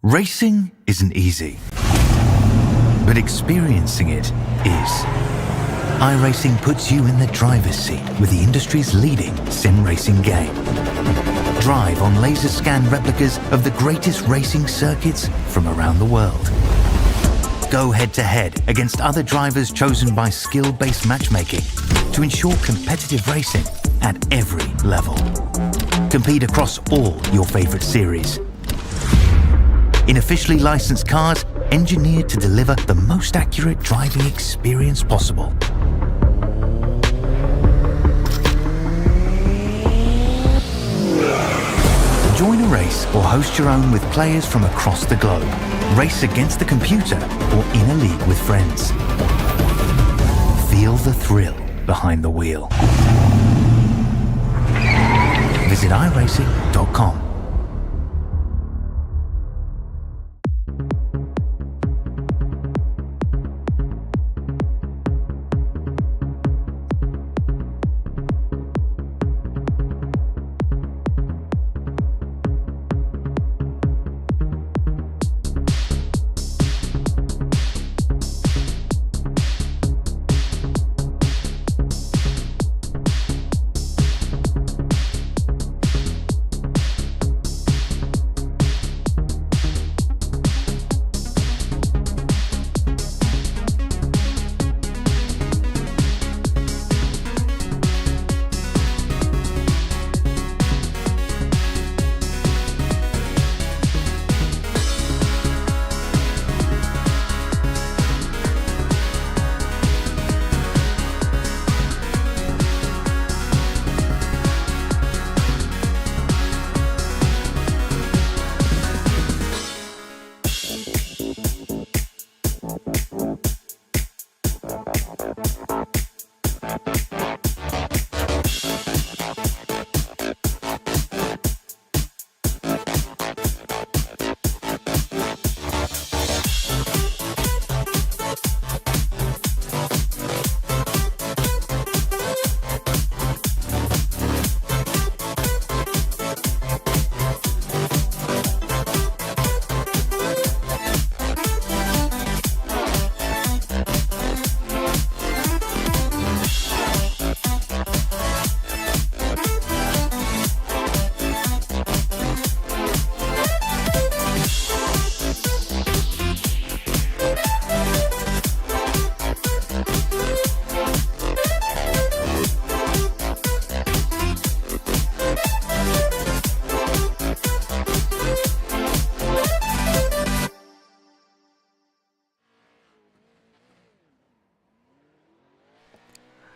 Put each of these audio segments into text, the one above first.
Racing isn't easy, but experiencing it is. iRacing puts you in the driver's seat with the industry's leading sim racing game. Drive on laser scan replicas of the greatest racing circuits from around the world. Go head-to-head against other drivers chosen by skill-based matchmaking to ensure competitive racing at every level. Compete across all your favorite series. In officially licensed cars, engineered to deliver the most accurate driving experience possible. Join a race or host your own with players from across the globe. Race against the computer or in a league with friends. Feel the thrill behind the wheel. Visit iRacing.com.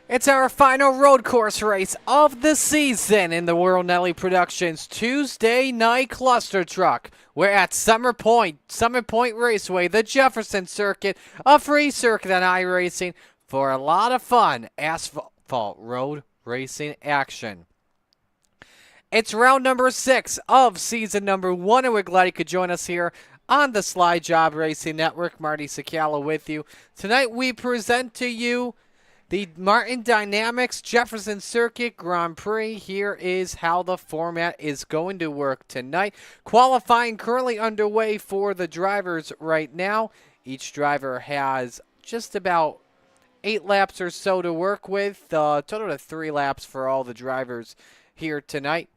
It's our final road course race of the season in the World Nellie Productions Tuesday Night Clustertruck. We're at Summit Point Raceway, the Jefferson Circuit, a free circuit on iRacing for a lot of fun asphalt road racing action. It's round number 6 of season number 1, and we're glad you could join us here on the Sly Job Racing Network. Marty Sakala with you. Tonight we present to you the Martin Dynamics Jefferson Circuit Grand Prix. Here is how the format is going to work tonight. Qualifying currently underway for the drivers right now. Each driver has just about 8 laps or so to work with. Total of 3 laps for all the drivers here tonight.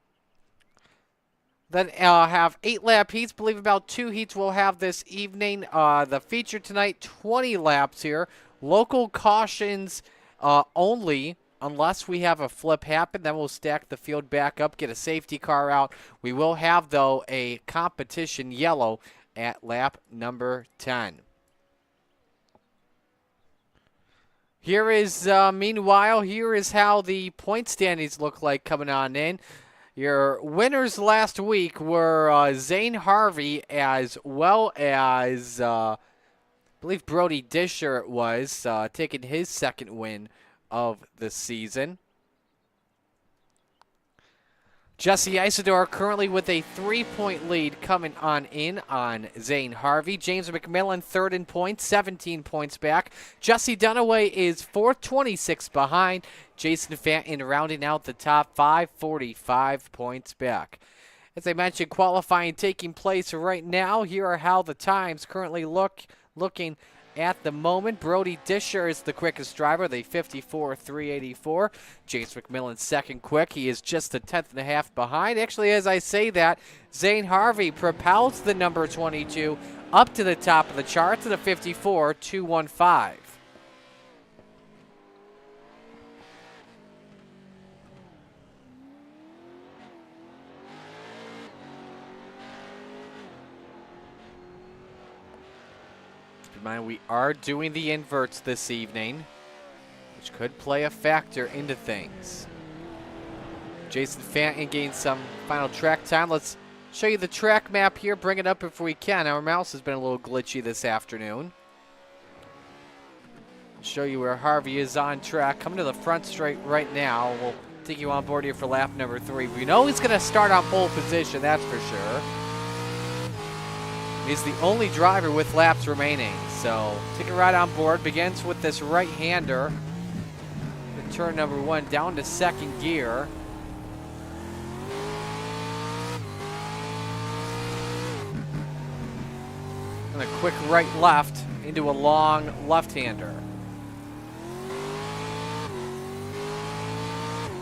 Then have 8-lap heats. Believe about 2 heats we'll have this evening. The feature tonight, 20 laps here. Local cautions only, unless we have a flip happen. Then we'll stack the field back up, get a safety car out. We will have, though, a competition yellow at lap number 10. Meanwhile, here is how the point standings look like coming on in. Your winners last week were Zane Harvey, as well as I believe Brody Disher it was, taking his second win of the season. Jesse Isidore currently with a 3-point lead coming on in on Zane Harvey. James McMillan third in points, 17 points back. Jesse Dunaway is fourth, 26 behind. Jason Fanton rounding out the top 5, 45 points back. As I mentioned, qualifying taking place right now. Here are how the times currently looking at the moment. Brody Disher is the quickest driver, the 54.384. James McMillan second quick. He is just a tenth and a half behind. Actually, as I say that, Zane Harvey propels the number 22 up to the top of the chart to the 54.215. Mind, we are doing the inverts this evening, which could play a factor into things. Jason Fanton gained some final track time. Let's show you the track map here. Bring it up if we can. Our mouse has been a little glitchy this afternoon. Show you where Harvey is on track. Coming to the front straight right now. We'll take you on board here for lap number 3. We know he's going to start on pole position, that's for sure. He's the only driver with laps remaining. So take a ride on board. Begins with this right-hander. Turn number 1 down to second gear. And a quick right-left into a long left-hander.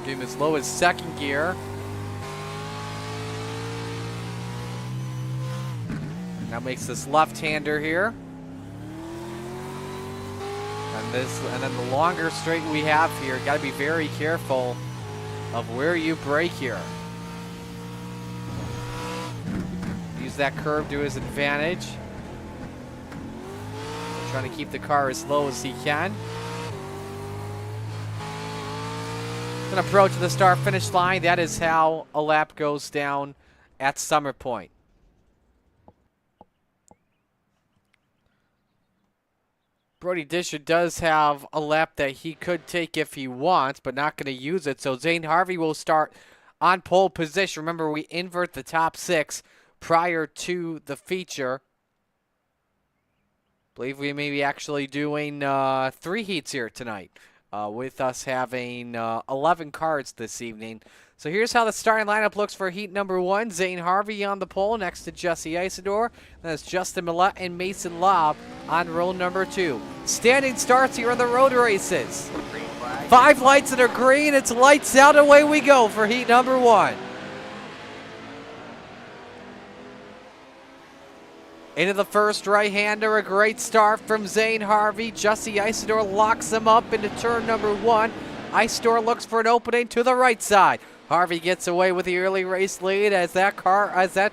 Get him as low as second gear. Now makes this left-hander here. And then the longer straight we have here, got to be very careful of where you brake here. Use that curve to his advantage. Trying to keep the car as low as he can. An approach to the start-finish line. That is how a lap goes down at Summit Point. Brody Disher does have a lap that he could take if he wants, but not going to use it. So Zane Harvey will start on pole position. Remember, we invert the top 6 prior to the feature. I believe we may be actually doing 3 heats here tonight, with us having 11 cars this evening. So here's how the starting lineup looks for heat number 1. Zane Harvey on the pole next to Jesse Isidore. Then it's Justin Millett and Mason Lobb on row number 2. Standing starts here in the road races. 5 lights that are green. It's lights out. Away we go for heat number 1. Into the first right-hander, a great start from Zane Harvey. Jesse Isidore locks him up into turn number 1. Isidore looks for an opening to the right side. Harvey gets away with the early race lead as that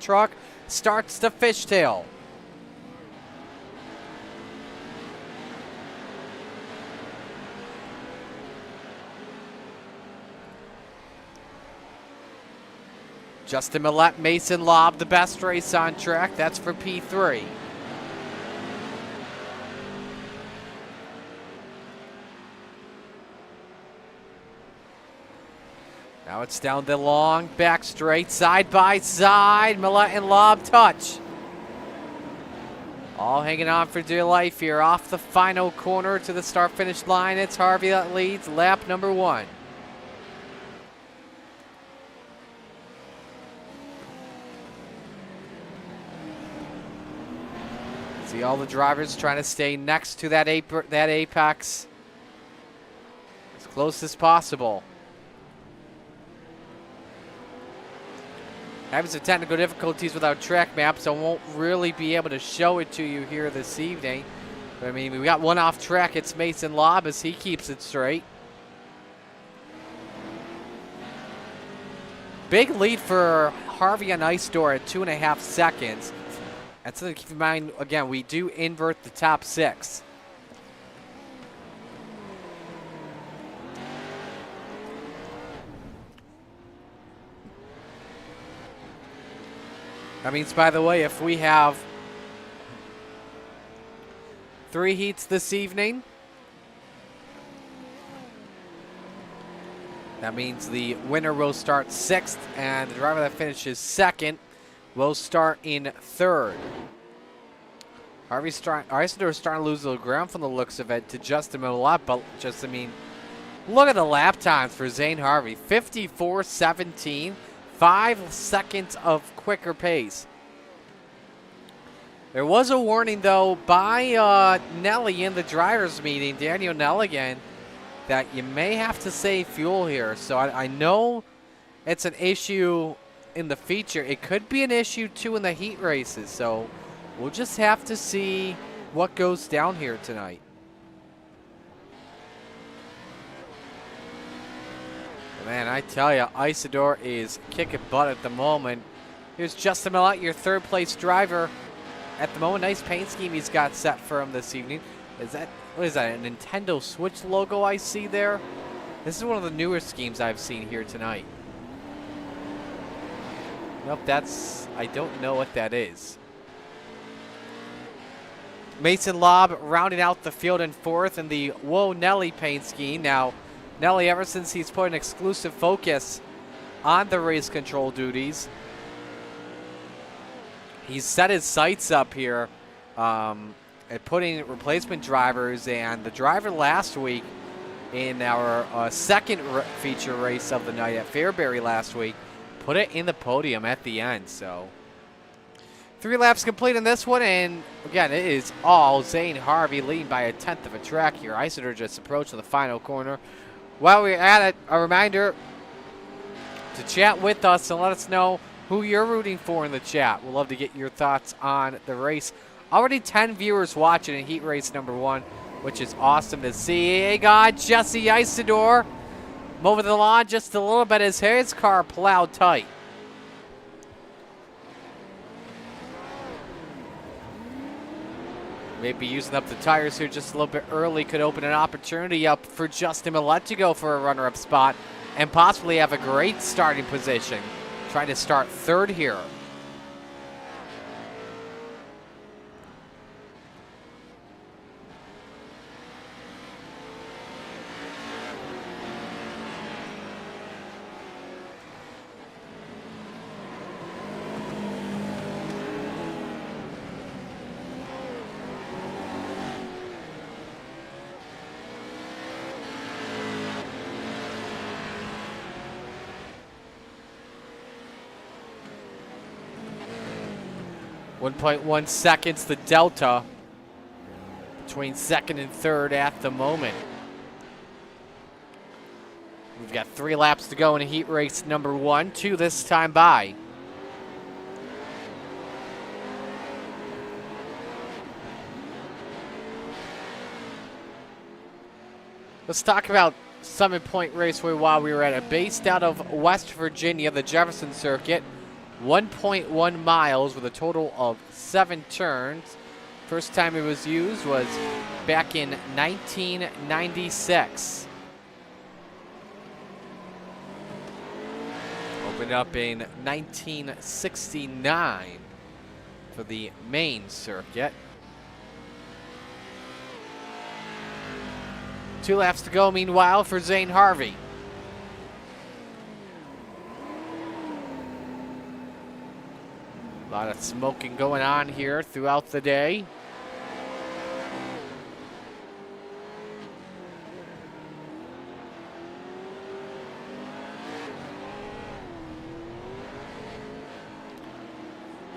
truck starts to fishtail. Justin Millett, Mason Lobb, the best race on track. That's for P3. Now it's down the long back straight, side by side. Millett and Lobb touch. All hanging on for dear life here. Off the final corner to the start-finish line. It's Harvey that leads lap number 1. See all the drivers trying to stay next to that apex as close as possible. Having some technical difficulties with our track map, so I won't really be able to show it to you here this evening. But I mean, we got one off track. It's Mason Lobb as he keeps it straight. Big lead for Harvey on Isidore at 2.5 seconds. And something to keep in mind, again, we do invert the top 6. That means, by the way, if we have 3 heats this evening, that means the winner will start 6th, and the driver that finishes 2nd will start in 3rd. Isidore is starting to lose a little ground from the looks of it to Justin Millett, but just, I mean, look at the lap times for Zane Harvey. 54.17, 5 seconds of quicker pace. There was a warning, though, by Nellie in the driver's meeting, Daniel Nelligan, that you may have to save fuel here. So I know it's an issue in the feature. It could be an issue, too, in the heat races. So we'll just have to see what goes down here tonight. Man, I tell you, Isidore is kicking butt at the moment. Here's Justin Millett, your third-place driver. At the moment, nice paint scheme he's got set for him this evening. What is that, a Nintendo Switch logo I see there? This is one of the newer schemes I've seen here tonight. Nope, I don't know what that is. Mason Lobb rounding out the field in fourth in the Woah Nellie paint scheme. Now, Nellie, ever since he's put an exclusive focus on the race control duties, he's set his sights up here at putting replacement drivers, and the driver last week in our second feature race of the night at Fairbury last week put it in the podium at the end. So 3 laps complete in this one, and again, it is all Zane Harvey leading by 1/10 of a track here. Isidore just approaching the final corner. While we're at it, a reminder to chat with us and let us know who you're rooting for in the chat. We'd love to get your thoughts on the race. Already 10 viewers watching in heat race number 1, which is awesome to see. Hey, God, Jesse Isidore moving the lawn just a little bit as his car plowed tight. Maybe using up the tires here just a little bit early could open an opportunity up for Justin Millett to go for a runner-up spot and possibly have a great starting position. Trying to start third here. .1 seconds, the delta between second and third at the moment. We've got 3 laps to go in heat race number 1, 2 this time by. Let's talk about Summit Point Raceway while we were at it. Based out of West Virginia, the Jefferson Circuit. 1.1 miles with a total of 7 turns. First time it was used was back in 1996. Opened up in 1969 for the main circuit. 2 laps to go, meanwhile, for Zane Harvey. A lot of smoking going on here throughout the day.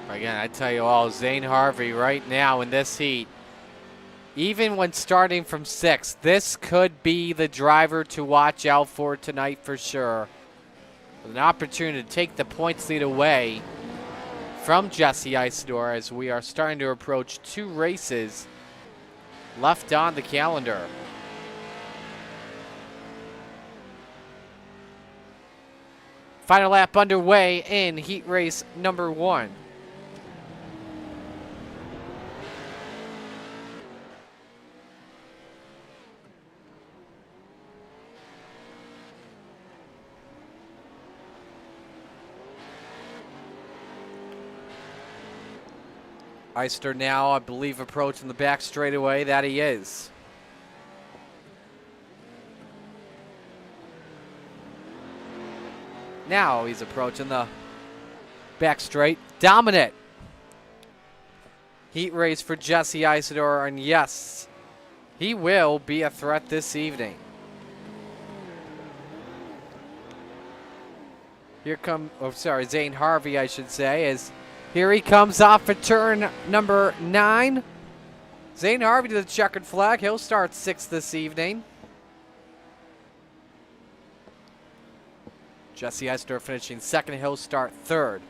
Again, I tell you all, Zane Harvey right now in this heat, even when starting from 6th, this could be the driver to watch out for tonight for sure. With an opportunity to take the points lead away from Jesse Isidore as we are starting to approach 2 races left on the calendar. Final lap underway in heat race number 1. Isidore now, I believe, approaching the back straightaway. That he is. Now he's approaching the back straight. Dominant heat race for Jesse Isidore, and yes, he will be a threat this evening. Zane Harvey, I should say, as here he comes off at turn number 9. Zane Harvey to the checkered flag. He'll start 6th this evening. Jesse Esther finishing 2nd. He'll start 3rd.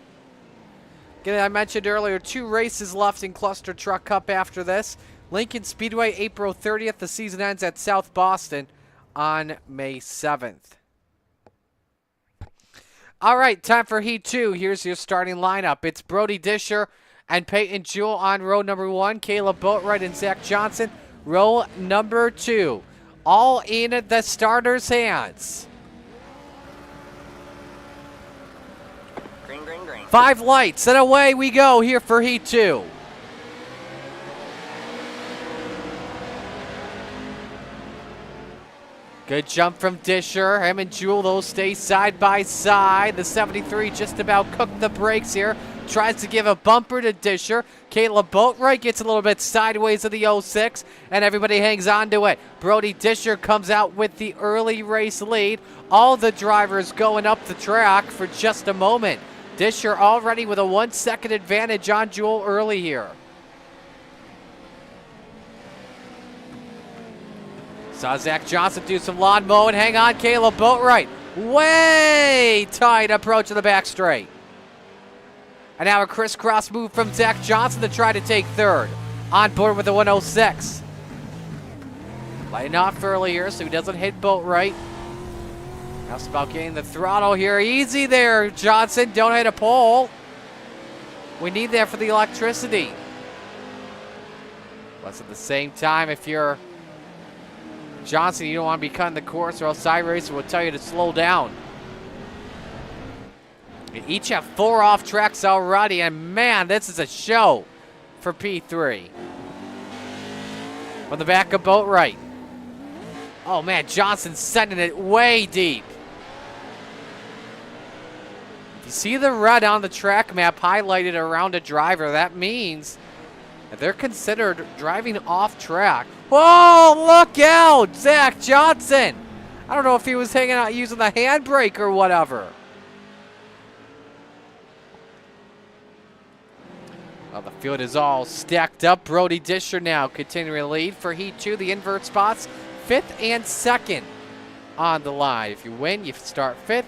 Again, I mentioned earlier, 2 races left in Cluster Truck Cup after this. Lincoln Speedway, April 30th. The season ends at South Boston on May 7th. All right, time for Heat 2. Here's your starting lineup. It's Brody Disher and Peyton Jewell on row number 1. Caleb Boatwright and Zach Johnson, row number 2. All in the starters' hands. Green, green, green. 5 lights, and away we go here for Heat 2. Good jump from Disher. Him and Jewell, they'll stay side by side. The 73 just about cooked the brakes here. Tries to give a bumper to Disher. Caleb Boatwright gets a little bit sideways of the 06, and everybody hangs on to it. Brody Disher comes out with the early race lead. All the drivers going up the track for just a moment. Disher already with a 1-second advantage on Jewell early here. Saw Zach Johnson do some lawn mowing. Hang on, Caleb Boatwright. Way tight approach to the back straight. And now a crisscross move from Zach Johnson to try to take 3rd. On board with the 106. Lighting off early here so he doesn't hit Boatwright. Now it's about getting the throttle here. Easy there, Johnson. Don't hit a pole. We need that for the electricity. Plus at the same time, if you're Johnson, you don't want to be cutting the course or else iRacer will tell you to slow down. They each have 4 off tracks already, and man, this is a show for P3. On the back of Boatwright. Oh man, Johnson's sending it way deep. If you see the red on the track map highlighted around a driver, that means that they're considered driving off track. Whoa, look out, Zach Johnson. I don't know if he was hanging out using the handbrake or whatever. Well, the field is all stacked up. Brody Disher now continuing to lead for Heat 2. The invert spots, 5th and 2nd on the line. If you win, you start 5th.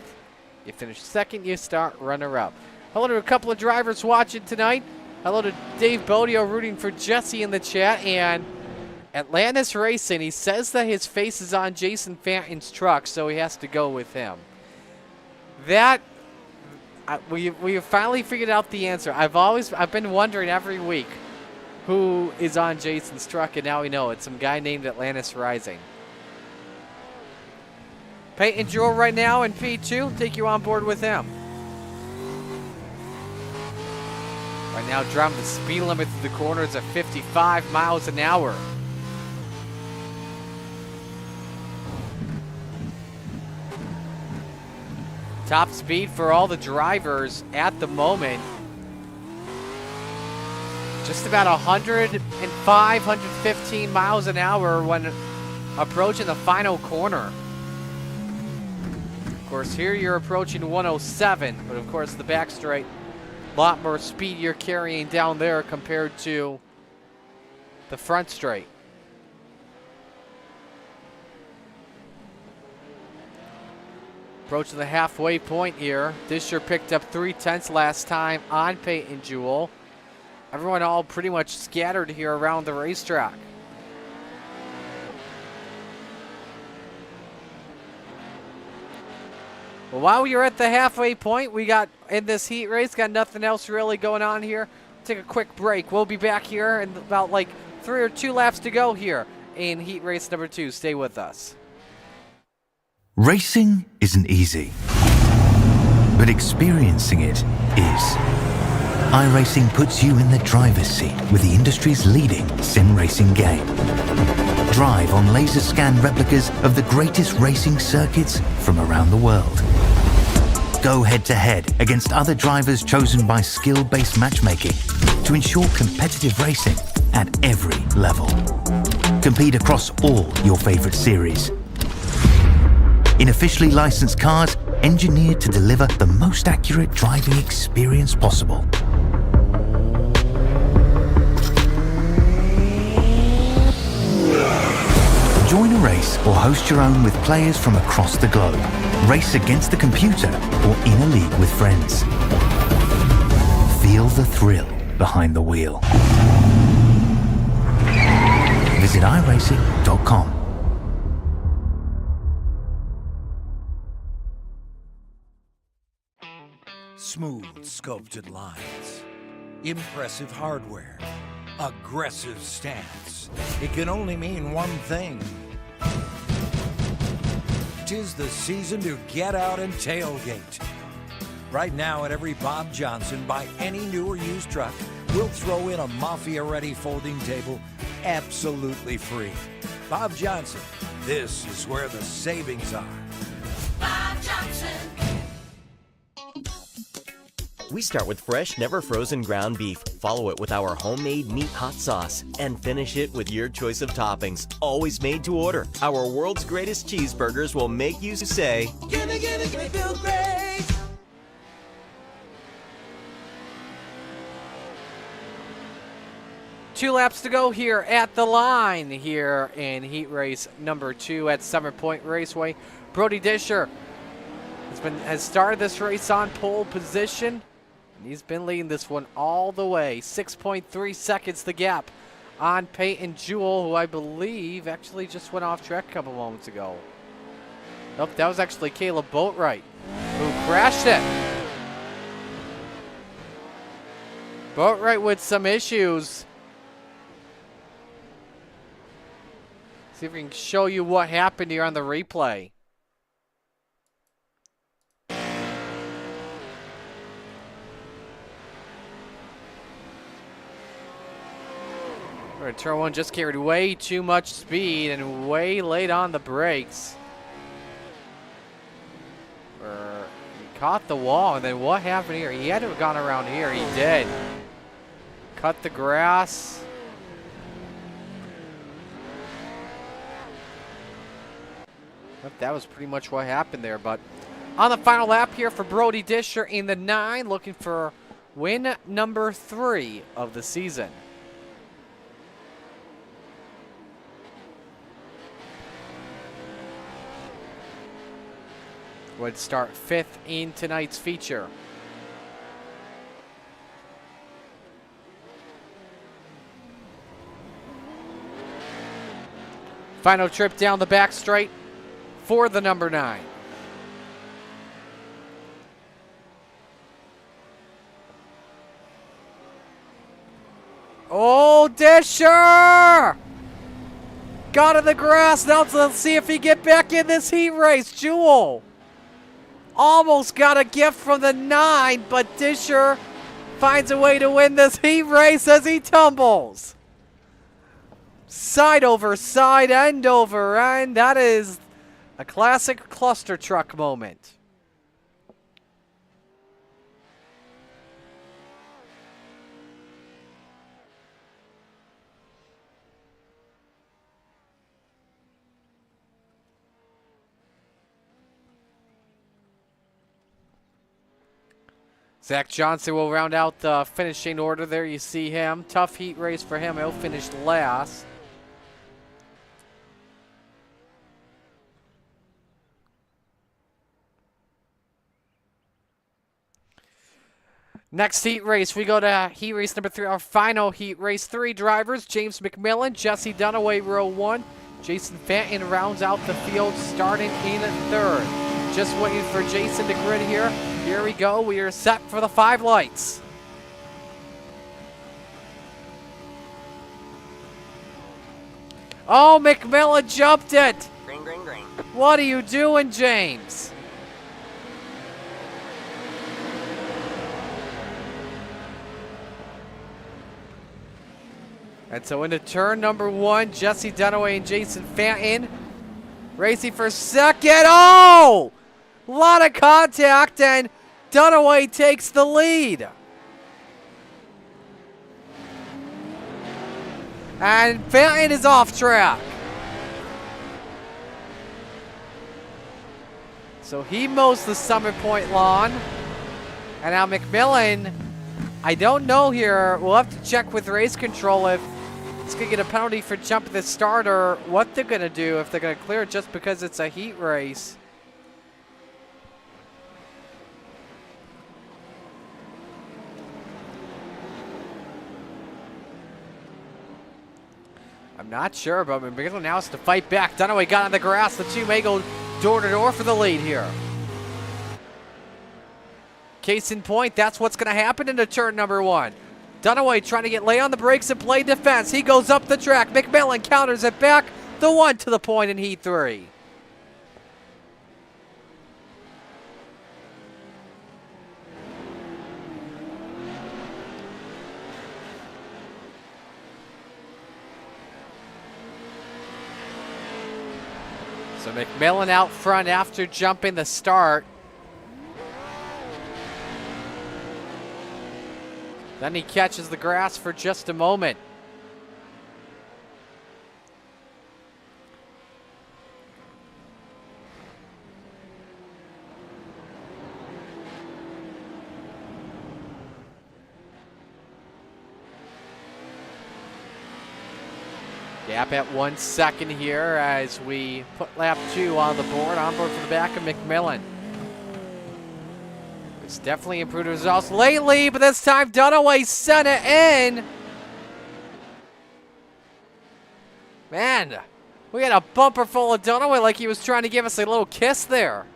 You finish 2nd, you start runner-up. Hello to a couple of drivers watching tonight. Hello to Dave Bodio rooting for Jesse in the chat. And Atlantis Racing, he says that his face is on Jason Fanton's truck, so he has to go with him. That, we have finally figured out the answer. I've been wondering every week who is on Jason's truck, and now we know it's some guy named Atlantis Rising. Peyton Jewell right now in P2. Take you on board with him. Right now, driving the speed limit through the corners at 55 miles an hour. Top speed for all the drivers at the moment. Just about 105, 115 miles an hour when approaching the final corner. Of course, here you're approaching 107, but of course the back straight, a lot more speed you're carrying down there compared to the front straight. Approaching the halfway point here. Disher picked up 3/10 last time on Peyton Jewell. Everyone all pretty much scattered here around the racetrack. Well, while you're at the halfway point, we got in this heat race, got nothing else really going on here. Take a quick break. We'll be back here in about like 3 or 2 laps to go here in heat race number 2. Stay with us. Racing isn't easy, but experiencing it is. iRacing puts you in the driver's seat with the industry's leading sim racing game. Drive on laser scan replicas of the greatest racing circuits from around the world. Go head to head against other drivers chosen by skill-based matchmaking to ensure competitive racing at every level. Compete across all your favorite series. In officially licensed cars engineered to deliver the most accurate driving experience possible. Join a race or host your own with players from across the globe. Race against the computer or in a league with friends. Feel the thrill behind the wheel. Visit iRacing.com. Smooth sculpted lines, impressive hardware, aggressive stance. It can only mean one thing. 'Tis the season to get out and tailgate. Right now at every Bob Johnson, buy any new or used truck, we'll throw in a Mafia-ready folding table absolutely free. Bob Johnson, this is where the savings are. Bob Johnson. We start with fresh, never frozen ground beef, follow it with our homemade meat hot sauce, and finish it with your choice of toppings, always made to order. Our world's greatest cheeseburgers will make you say, Gimme, gimme, gimme, feel great. Two laps to go here at the line here in heat race number 2 at Summit Point Raceway. Brody Disher has started this race on pole position. And he's been leading this one all the way. 6.3 seconds the gap on Peyton Jewell, who I believe actually just went off track a couple moments ago. Nope, that was actually Caleb Boatwright who crashed it. Boatwright with some issues. See if we can show you what happened here on the replay. Turn 1 just carried way too much speed and way late on the brakes. He caught the wall, and then what happened here? He had to have gone around here. He did. Cut the grass. But that was pretty much what happened there. But on the final lap here for Brody Disher in the 9, looking for win number 3 of the season. Would start 5th in tonight's feature. Final trip down the back straight for the number 9. Oh, Disher! Got in the grass. Now let's see if he get back in this heat race. Jewell almost got a gift from the 9, but Disher finds a way to win this heat race as he tumbles. Side over side, end over end. That is a classic cluster truck moment. Zach Johnson will round out the finishing order there. You see him. Tough heat race for him. He'll finish last. Next heat race, we go to heat race number 3, our final heat race. 3 drivers, James McMillan, Jesse Dunaway, row 1. Jason Fenton rounds out the field, starting in 3rd. Just waiting for Jason to grid here. Here we go. We are set for the 5 lights. Oh, McMillan jumped it. Green, green, green. What are you doing, James? And so into turn number 1, Jesse Dunaway and Jason Fenton racing for 2nd. Oh! A lot of contact, and Dunaway takes the lead. And Fenton is off track. So he mows the Summit Point lawn. And now McMillan, I don't know here. We'll have to check with race control if it's going to get a penalty for jumping the start or what they're going to do, if they're going to clear it just because it's a heat race. I'm not sure, but McMillan now has to fight back. Dunaway got on the grass. The two may go door to door for the lead here. Case in point, that's what's going to happen into turn number 1. Dunaway trying to lay on the brakes and play defense. He goes up the track. McMillan counters it back. The 1 to the point in heat 3. So McMillan out front after jumping the start. Then he catches the grass for just a moment. Gap at 1 second here as we put lap 2 on the board. On board for the back of McMillan. It's definitely improved results lately, but this time Dunaway sent it in. Man, we had a bumper full of Dunaway like he was trying to give us a little kiss there.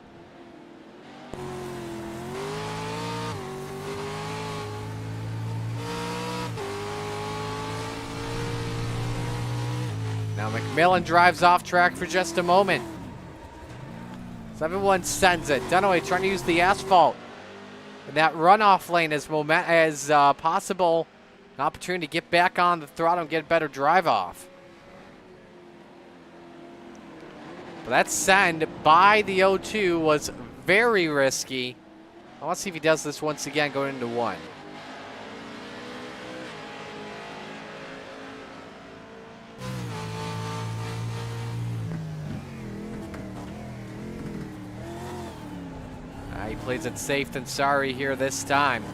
Now McMillan drives off track for just a moment. 7-1 sends it. Dunaway trying to use the asphalt. And that runoff lane is possible. An opportunity to get back on the throttle and get a better drive off. But that send by the 0-2 was very risky. I want to see if he does this once again going into 1. He plays it safe than sorry here this time.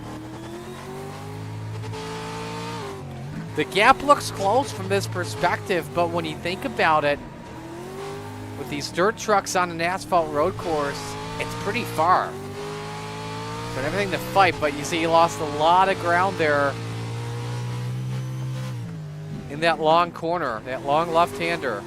The gap looks close from this perspective, but when you think about it, with these dirt trucks on an asphalt road course, it's pretty far. Got everything to fight, but you see he lost a lot of ground there in that long corner, that long left-hander.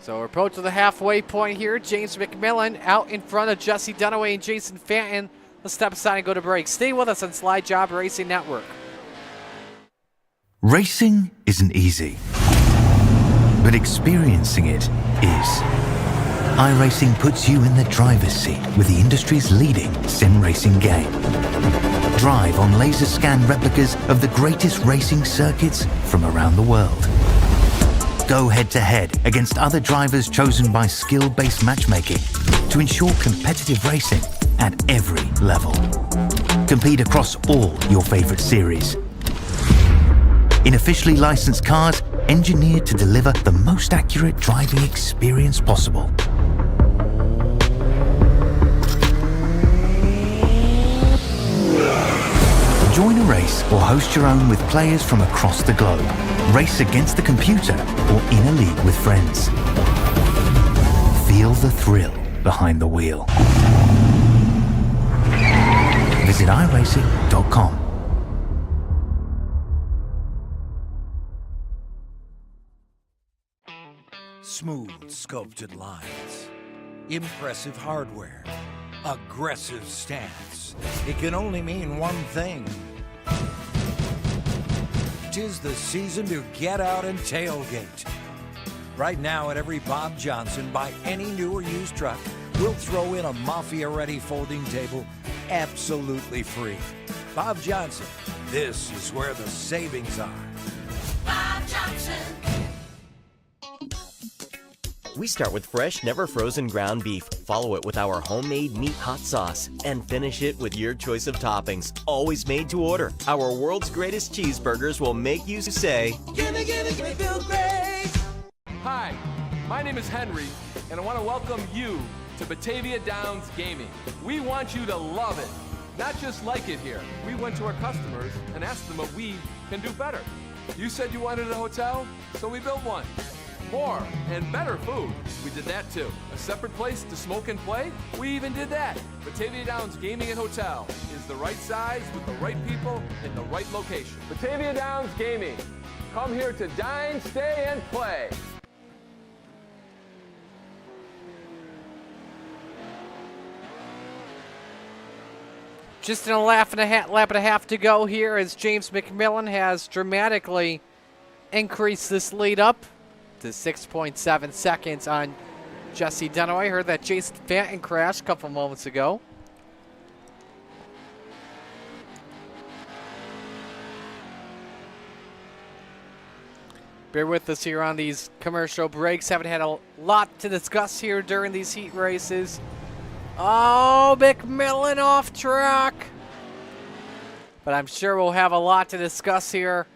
So we're approaching the halfway point here. James McMillan out in front of Jesse Dunaway and Jason Fanton. Let's step aside and go to break. Stay with us on Slide Job Racing Network. Racing isn't easy, but experiencing it is. iRacing puts you in the driver's seat with the industry's leading sim racing game. Drive on laser scan replicas of the greatest racing circuits from around the world. Go head-to-head against other drivers chosen by skill-based matchmaking to ensure competitive racing at every level. Compete across all your favorite series. In officially licensed cars, engineered to deliver the most accurate driving experience possible. Join a race or host your own with players from across the globe. Race against the computer or in a league with friends. Feel the thrill behind the wheel. Visit iRacing.com. Smooth sculpted lines, impressive hardware, aggressive stance. It can only mean one thing. 'Tis the season to get out and tailgate. Right now at every Bob Johnson, buy any new or used truck, we'll throw in a Mafia-ready folding table absolutely free. Bob Johnson, this is where the savings are. Bob Johnson. We start with fresh, never frozen ground beef, follow it with our homemade meat hot sauce, and finish it with your choice of toppings, always made to order. Our world's greatest cheeseburgers will make you say, Gimme, gimme, gimme, feel great. Hi, my name is Henry, and I want to welcome you to Batavia Downs Gaming. We want you to love it, not just like it here. We went to our customers and asked them what we can do better. You said you wanted a hotel, so we built one. More and better food, we did that too. A separate place to smoke and play, we even did that. Batavia Downs Gaming and Hotel is the right size with the right people in the right location. Batavia Downs Gaming, come here to dine, stay, and play. Just in a lap and a half to go here as James McMillan has dramatically increased this lead up to 6.7 seconds on Jesse Dunaway. Heard that Jason Fanton crashed a couple moments ago. Bear with us here on these commercial breaks. Haven't had a lot to discuss here during these heat races. Oh, McMillan off track. But I'm sure we'll have a lot to discuss here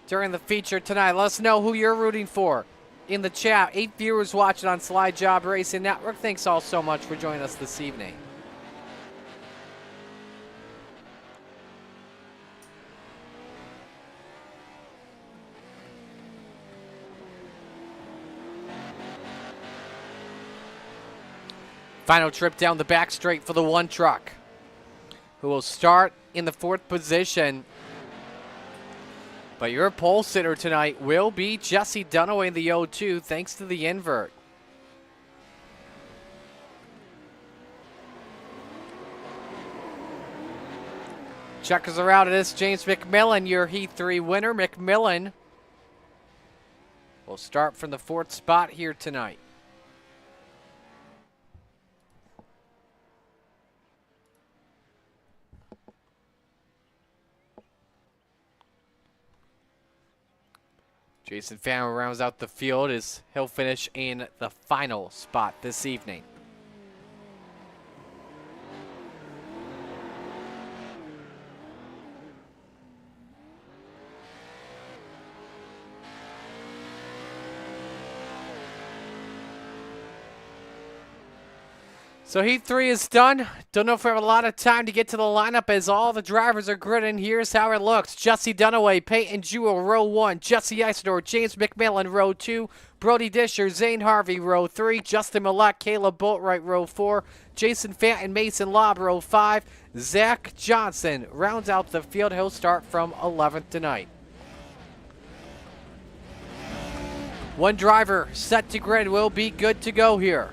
during the feature tonight. Let us know who you're rooting for in the chat. 8 viewers watching on Slide Job Racing Network. Thanks all so much for joining us this evening. Final trip down the back straight for the one truck, who will start in the 4th position. But your pole sitter tonight will be Jesse Dunaway in the 0-2, thanks to the invert. Checkers are out of this. James McMillan, your Heat 3 winner. McMillan will start from the 4th spot here tonight. Jason Fanton rounds out the field as he'll finish in the final spot this evening. So Heat 3 is done. Don't know if we have a lot of time to get to the lineup as all the drivers are gritting. Here's how it looks. Jesse Dunaway, Peyton Jewell, row 1. Jesse Isidore, James McMillan, row 2. Brody Disher, Zane Harvey, row 3. Justin Millett, Caleb Boatwright, row 4. Jason Fanton, Mason Lobb, row 5. Zach Johnson rounds out the field. He'll start from 11th tonight. One driver set to grid will be good to go here.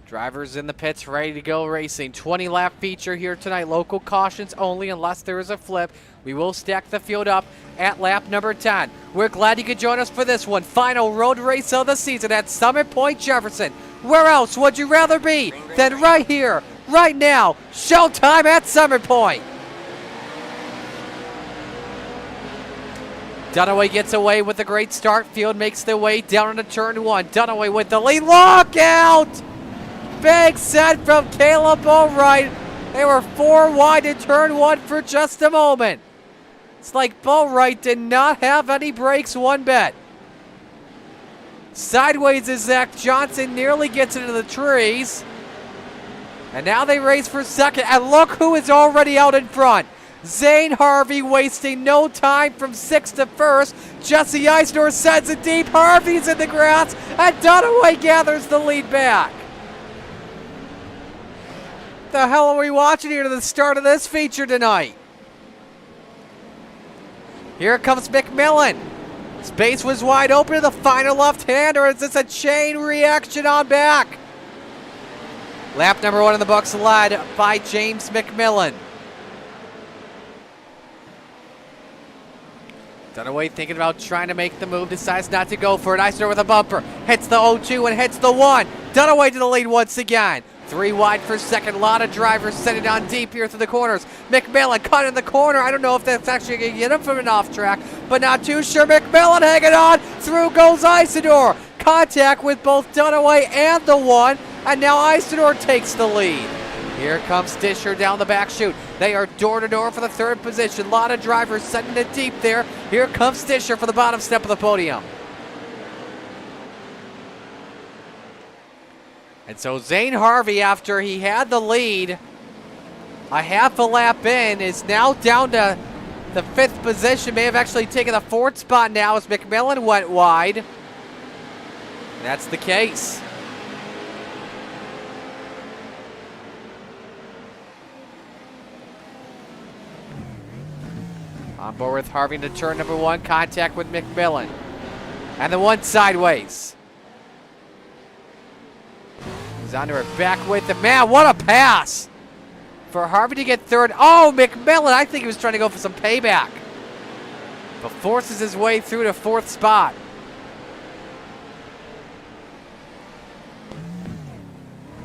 Drivers in the pits ready to go racing. 20-lap feature here tonight. Local cautions only unless there is a flip. We will stack the field up at lap number 10. We're glad you could join us for this one. Final road race of the season at Summit Point, Jefferson. Where else would you rather be than right here, right now? Showtime at Summit Point. Dunaway gets away with a great start. Field makes their way down into turn 1. Dunaway with the lead. Lockout! Big set from Caleb Boatwright. They were 4 wide in turn 1 for just a moment. It's like Boatwright did not have any brakes one bit. Sideways as Zach Johnson nearly gets into the trees. And now they race for second. And look who is already out in front. Zane Harvey wasting no time from 6th to 1st. Jesse Isidore sends it deep. Harvey's in the grass. And Dunaway gathers the lead back. The hell are we watching here to the start of this feature tonight? Here comes McMillan. Space was wide open to the final left-hand, or is this a chain reaction on back? Lap number 1 in the books led by James McMillan. Dunaway thinking about trying to make the move, decides not to go for it. Isidore with a bumper, hits the 0-2 and hits the 1. Dunaway to the lead once again. 3 wide for second. A lot of drivers sending on deep here through the corners. McMillan caught in the corner. I don't know if that's actually going to get him from an off track, but not too sure. McMillan hanging on. Through goes Isidore. Contact with both Dunaway and the 1, and now Isidore takes the lead. Here comes Disher down the back chute. They are door to door for the 3rd position. A lot of drivers setting it deep there. Here comes Disher for the bottom step of the podium. And so Zane Harvey, after he had the lead a half a lap in, is now down to the 5th position. May have actually taken the 4th spot now as McMillan went wide. That's the case. On board with Harvey to turn number 1, contact with McMillan. And the 1 sideways. He's onto her back with the man. What a pass for Harvey to get 3rd. Oh, McMillan, I think he was trying to go for some payback, but forces his way through to 4th spot.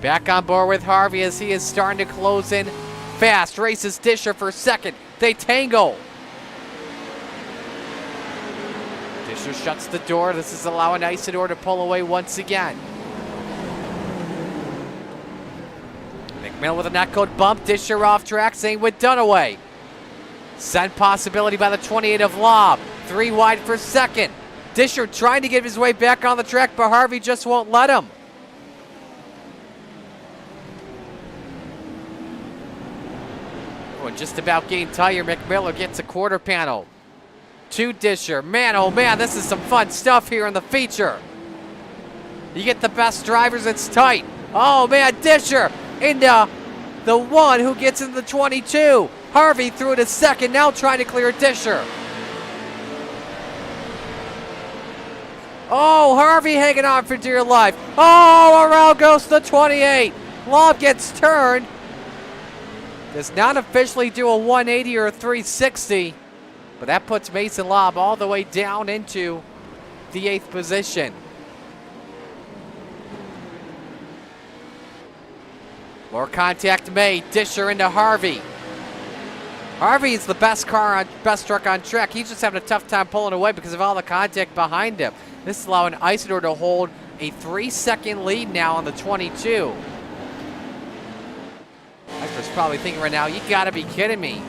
Back on board with Harvey as he is starting to close in fast. Races Disher for 2nd. They tango. Disher shuts the door. This is allowing Isidore to pull away once again. McMillan with a netcode bump. Disher off track. Same with Dunaway. Sent possibility by the 28 of Lobb. 3 wide for 2nd. Disher trying to get his way back on the track, but Harvey just won't let him. Just about game tire. McMillan gets a quarter panel to Disher. Man, oh man, this is some fun stuff here in the feature. You get the best drivers, it's tight. Oh man, Disher into the 1 who gets into the 22. Harvey through to 2nd, now trying to clear Disher. Oh, Harvey hanging on for dear life. Oh, around goes the 28. Lobb gets turned. Does not officially do a 180 or a 360, but that puts Mason Lobb all the way down into the 8th position. More contact made. Disher into Harvey. Harvey is the best truck on track. He's just having a tough time pulling away because of all the contact behind him. This is allowing Isidore to hold a 3-second lead now on the 22. Isidore's probably thinking right now, you gotta be kidding me.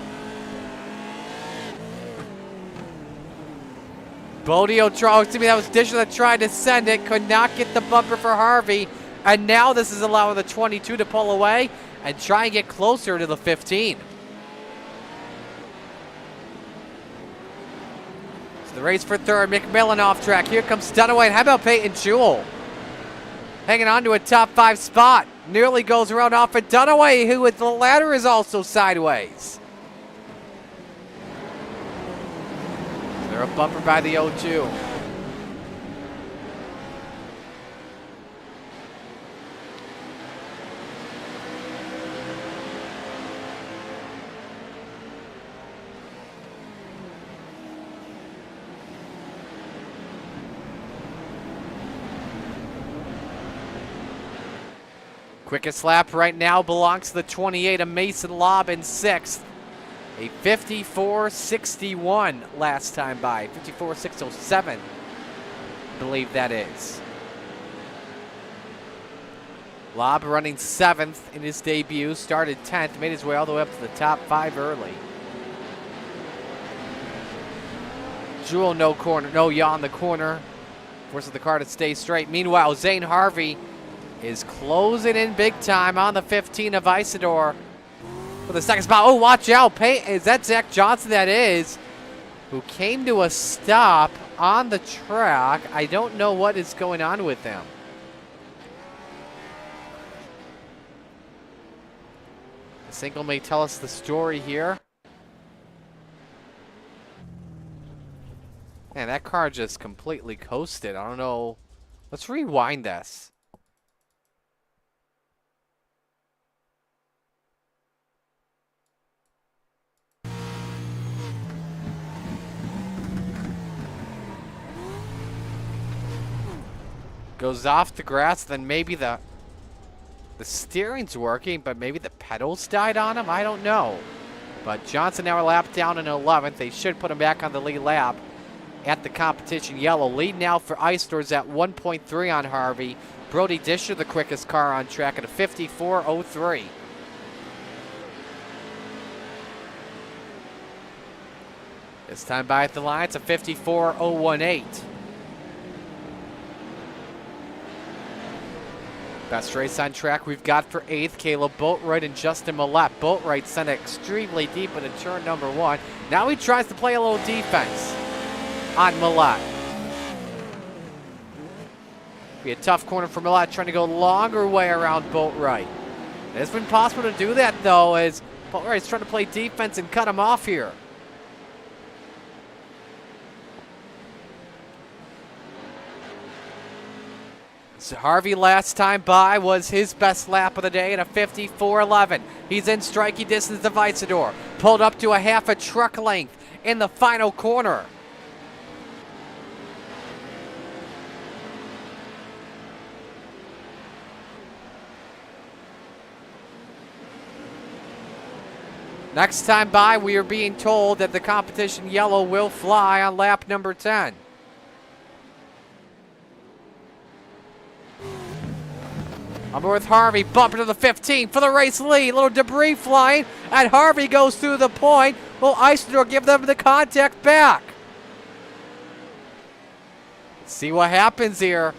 Bodio tried, to me that was Disher that tried to send it, could not get the bumper for Harvey, and now this is allowing the 22 to pull away and try and get closer to the 15. So the race for 3rd, McMillan off track. Here comes Dunaway, and how about Peyton Jewell? Hanging on to a top 5 spot. Nearly goes around off at Dunaway, who with the ladder is also sideways. They're a bumper by the 0-2. Quickest lap right now belongs to the 28 of Mason Lobb in 6th. A 54.61 last time by. 54.607, I believe that is. Lobb running 7th in his debut. Started 10th, made his way all the way up to the top 5 early. Jewell no yaw in the corner. Forces the car to stay straight. Meanwhile, Zane Harvey is closing in big time on the 15 of Isidore for the 2nd spot. Oh, watch out. Is that Zach Johnson? That is. Who came to a stop on the track. I don't know what is going on with him. The single may tell us the story here. Man, that car just completely coasted. I don't know. Let's rewind this. Goes off the grass, then maybe the The steering's working, but maybe the pedals died on him? I don't know. But Johnson now a lap down in 11th. They should put him back on the lead lap at the competition yellow. Lead now for Eisner's at 1.3 on Harvey. Brody Disher, the quickest car on track at a 54.03. This time by at the line, it's a 54.018. Best race on track we've got for 8th, Caleb Boatwright and Justin Millette. Boatwright sent it extremely deep into turn number 1. Now he tries to play a little defense on Millette. Be a tough corner for Millette, trying to go longer way around Boatwright. It's been possible to do that, though, as Boatwright's trying to play defense and cut him off here. So Harvey last time by was his best lap of the day at a 54.11. He's in striking distance of Isidore. Pulled up to a half a truck length in the final corner. Next time by, we are being told that the competition yellow will fly on lap number 10. I'm with Harvey, bumping to the 15 for the race lead. Little debris flying, and Harvey goes through the point. Will Isidore give them the contact back? Let's see what happens here.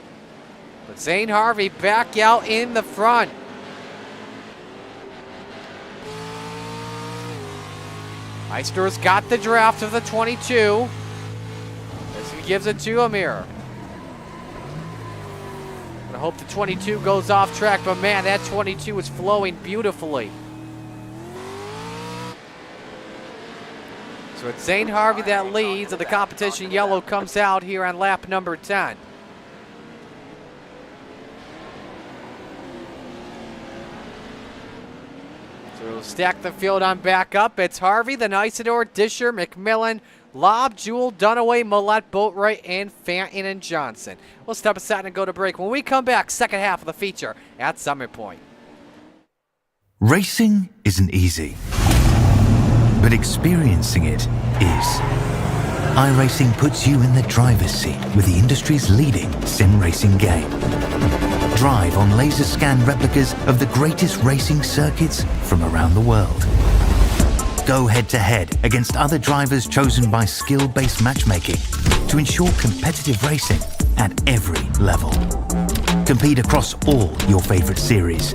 But Zane Harvey back out in the front. Isidore's got the draft of the 22. As he gives it to him here. I hope the 22 goes off track, but man, that 22 is flowing beautifully. So it's Zane Harvey that leads, and the competition yellow comes out here on lap number 10. So we'll stack the field on back up. It's Harvey, then Isidore, Disher, McMillan, Lobb, Jewell, Dunaway, Millette, Boatwright, and Fanton and Johnson. We'll step aside and go to break. When we come back, second half of the feature at Summit Point. Racing isn't easy, but experiencing it is. iRacing puts you in the driver's seat with the industry's leading sim racing game. Drive on laser scan replicas of the greatest racing circuits from around the world. Go head-to-head against other drivers chosen by skill-based matchmaking to ensure competitive racing at every level. Compete across all your favorite series.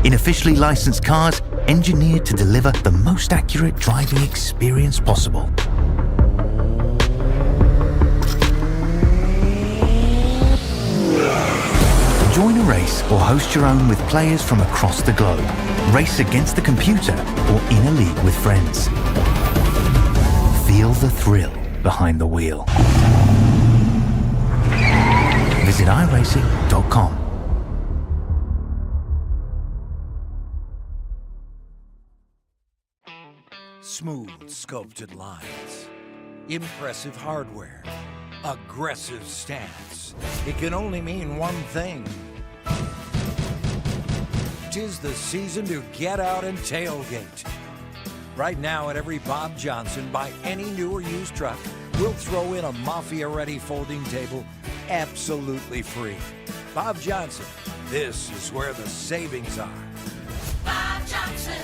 In officially licensed cars, engineered to deliver the most accurate driving experience possible. Join a race or host your own with players from across the globe. Race against the computer or in a league with friends. Feel the thrill behind the wheel. Visit iRacing.com. Smooth sculpted lines, impressive hardware, aggressive stance. It can only mean one thing. 'Tis the season to get out and tailgate. Right now at every Bob Johnson, buy any new or used truck, we'll throw in a Mafia-ready folding table absolutely free. Bob Johnson, this is where the savings are. Bob Johnson.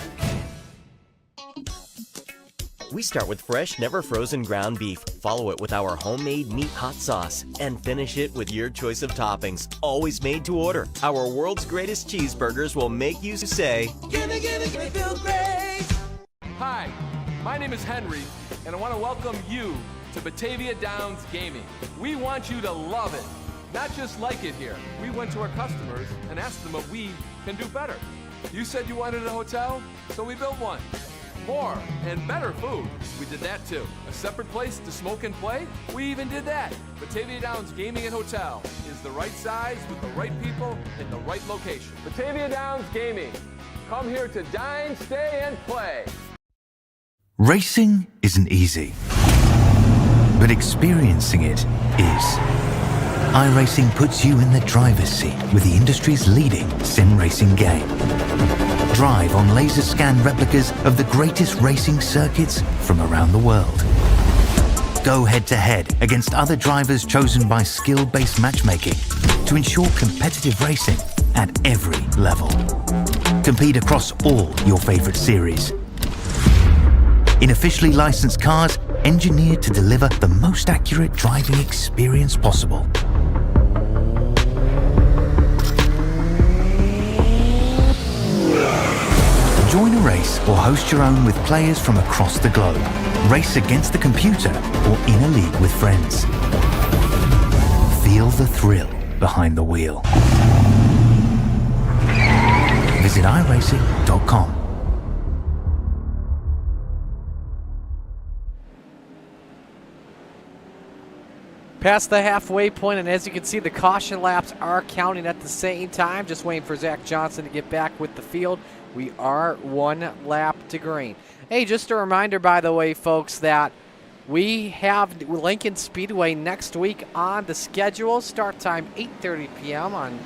We start with fresh, never frozen ground beef, follow it with our homemade meat hot sauce, and finish it with your choice of toppings, always made to order. Our world's greatest cheeseburgers will make you say, Gimme, feel great. Hi, my name is Henry, and I want to welcome you to Batavia Downs Gaming. We want you to love it, not just like it here. We went to our customers and asked them what we can do better. You said you wanted a hotel, so we built one. More and better food. We did that too. A separate place to smoke and play? We even did that. Batavia Downs Gaming and Hotel is the right size with the right people in the right location. Batavia Downs Gaming. Come here to dine, stay, and play. Racing isn't easy, but experiencing it is. iRacing puts you in the driver's seat with the industry's leading sim racing game. Drive on laser scan replicas of the greatest racing circuits from around the world. Go head-to-head against other drivers chosen by skill-based matchmaking to ensure competitive racing at every level. Compete across all your favorite series. In officially licensed cars, engineered to deliver the most accurate driving experience possible. Join a race or host your own with players from across the globe. Race against the computer or in a league with friends. Feel the thrill behind the wheel. Visit iRacing.com. Past the halfway point, and as you can see, the caution laps are counting at the same time. Just waiting for Zach Johnson to get back with the field. We are 1 lap to green. Hey, just a reminder, by the way, folks, that we have Lincoln Speedway next week on the schedule. Start time 8:30 p.m. on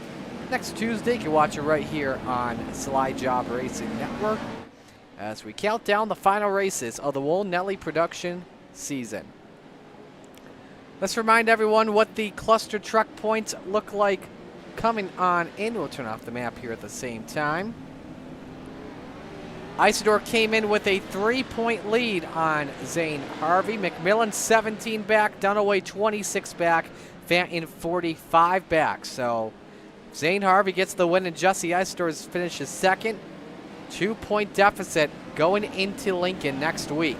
next Tuesday. You can watch it right here on Sly Job Racing Network as we count down the final races of the Woah Nellie production season. Let's remind everyone what the cluster truck points look like coming on in. We'll turn off the map here at the same time. Isidore came in with a 3-point lead on Zane Harvey. McMillan 17 back, Dunaway 26 back, Fanton 45 back. So Zane Harvey gets the win and Jesse Isidore finishes second. 2-point deficit going into Lincoln next week.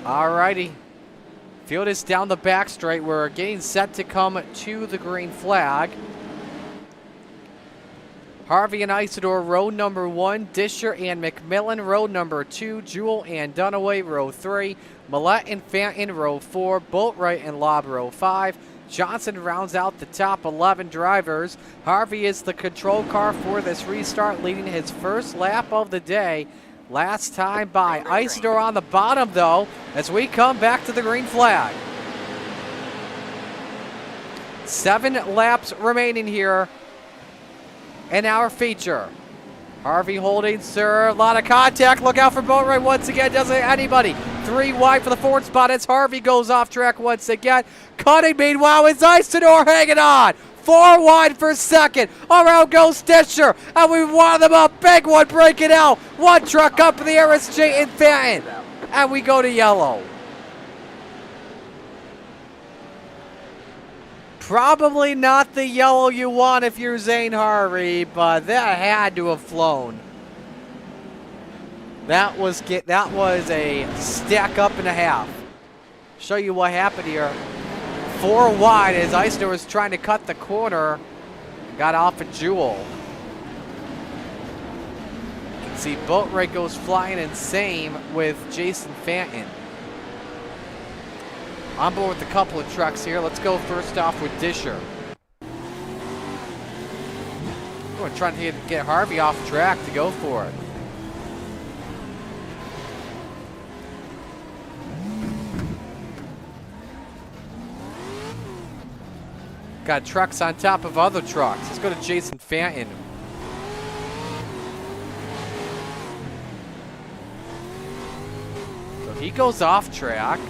Alrighty. Field is down the back straight. We're getting set to come to the green flag. Harvey and Isidore, row number 1. Disher and McMillan, row number 2. Jewell and Dunaway, row 3. Millette and Fanton, row 4. Boatwright and Lobb, row 5. Johnson rounds out the top 11 drivers. Harvey is the control car for this restart, leading his first lap of the day. Last time by. Isidore on the bottom, though, as we come back to the green flag. 7 laps remaining here in our feature. Harvey holding, sir. A lot of contact. Look out for Boatwright once again. Doesn't hit anybody. 3 wide for the forward spot as Harvey goes off track once again. Cutting, meanwhile, is Isidore hanging on. 4 wide for second. Around goes Disher. And we won them a big one breaking out. 1 truck up in the air is Jayton Fanton. And we go to yellow. Probably not the yellow you want if you're Zane Harvey, but that had to have flown. That was a stack up and a half. Show you what happened here. 4 wide as Isidore was trying to cut the corner. Got off a Jewell. You can see Boatwright goes flying, and same with Jason Fanton. On board with a couple of trucks here. Let's go first off with Disher. We're trying to get Harvey off track to go for it. Got trucks on top of other trucks. Let's go to Jason Fanton. So he goes off track.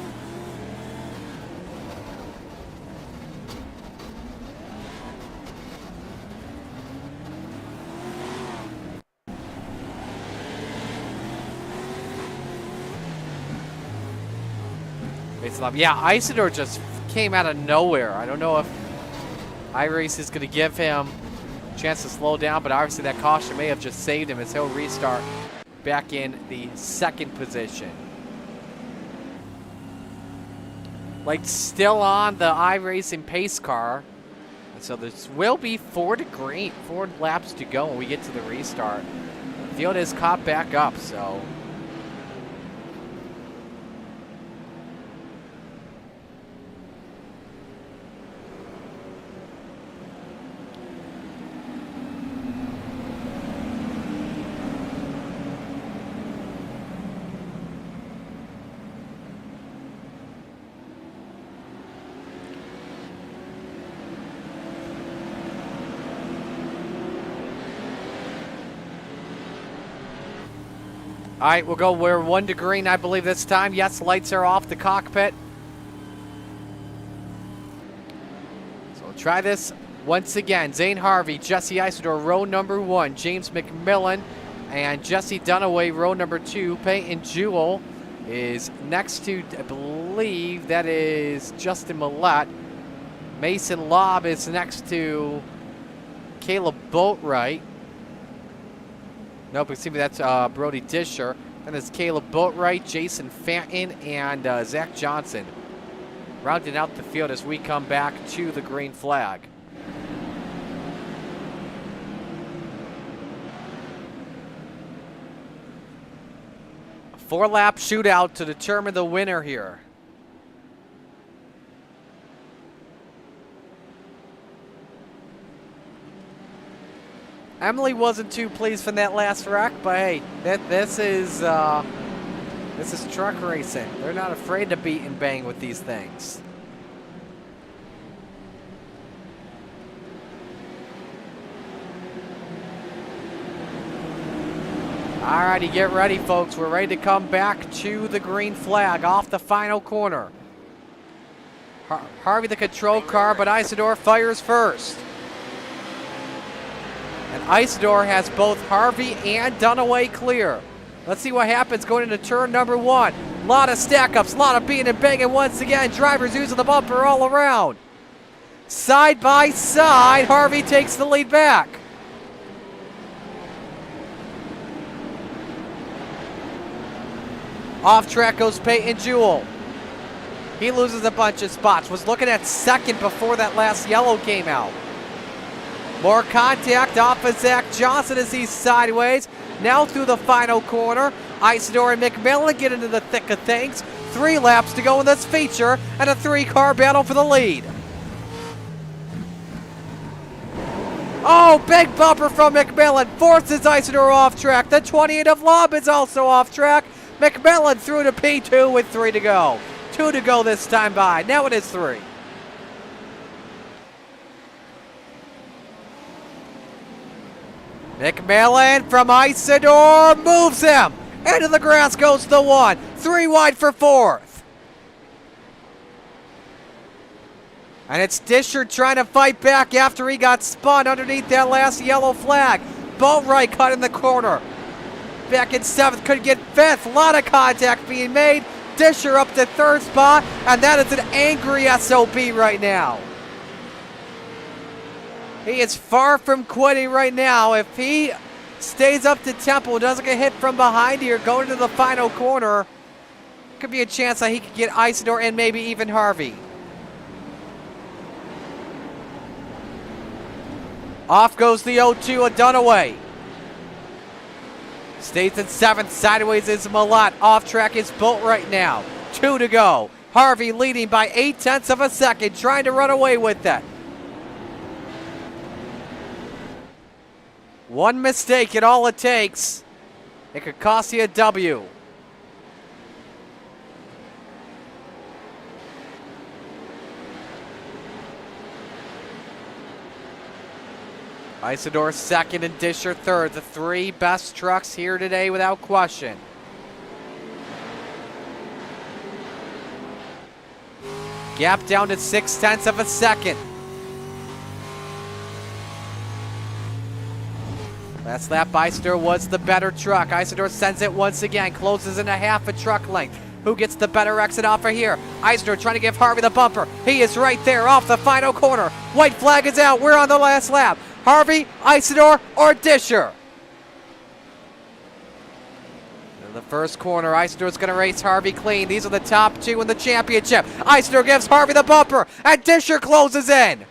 Yeah, Isidore just came out of nowhere. I don't know if iRace is going to give him a chance to slow down, but obviously that caution may have just saved him as he'll restart back in the second position. Like still on the iRacing pace car. And so there will be 4 laps to go when we get to the restart. The field is caught back up, so. All right, we'll go. We're 1 to green, I believe, this time. Yes, lights are off the cockpit. So we'll try this once again. Zane Harvey, Jesse Isidore, row number 1. James McMillan and Jesse Dunaway, row number 2. Peyton Jewell is next to, I believe, that is Justin Millette. Mason Lobb is next to Caleb Boatwright. Nope, excuse me, that's Brody Disher. Then it's Caleb Boatwright, Jason Fanton, and Zach Johnson. Rounding out the field as we come back to the green flag. A 4-lap shootout to determine the winner here. Emily wasn't too pleased from that last wreck, but hey, this is truck racing. They're not afraid to beat and bang with these things. Alrighty, get ready, folks. We're ready to come back to the green flag off the final corner. Harvey the control car, but Isidore fires first. And Isidore has both Harvey and Dunaway clear. Let's see what happens going into turn number 1. A lot of stack-ups, a lot of beating and banging once again. Drivers using the bumper all around. Side by side, Harvey takes the lead back. Off track goes Peyton Jewell. He loses a bunch of spots. Was looking at second before that last yellow came out. More contact off of Zach Johnson as he's sideways. Now through the final corner. Isidore and McMillan get into the thick of things. 3 laps to go in this feature and a 3-car battle for the lead. Oh, big bumper from McMillan. Forces Isidore off track. The 28 of Lobb is also off track. McMillan through to P2 with 3 to go. 2 to go this time by. Now it is 3. McMillan from Isidore moves him. Into the grass goes the 1. 3 wide for 4th. And it's Disher trying to fight back after he got spun underneath that last yellow flag. Boatwright cut in the corner. Back in 7th, could get 5th. A lot of contact being made. Disher up to 3rd spot, and that is an angry SOB right now. He is far from quitting right now. If he stays up to tempo, doesn't get hit from behind here, going to the final corner, could be a chance that he could get Isidore and maybe even Harvey. Off goes the 0-2 of Dunaway. Stays in 7th, sideways is Millette. Off track is Boatwright now. 2 to go. Harvey leading by 0.8 of a second, trying to run away with that. One mistake and all it takes. It could cost you a W. Isidore 2nd and Disher 3rd. The 3 best trucks here today without question. Gap down to 0.6 of a second. Last lap, Isidore was the better truck. Isidore sends it once again, closes in a half a truck length. Who gets the better exit off of here? Isidore trying to give Harvey the bumper. He is right there off the final corner. White flag is out. We're on the last lap. Harvey, Isidore, or Disher? In the first corner, Isidore's going to race Harvey clean. These are the top 2 in the championship. Isidore gives Harvey the bumper, and Disher closes in.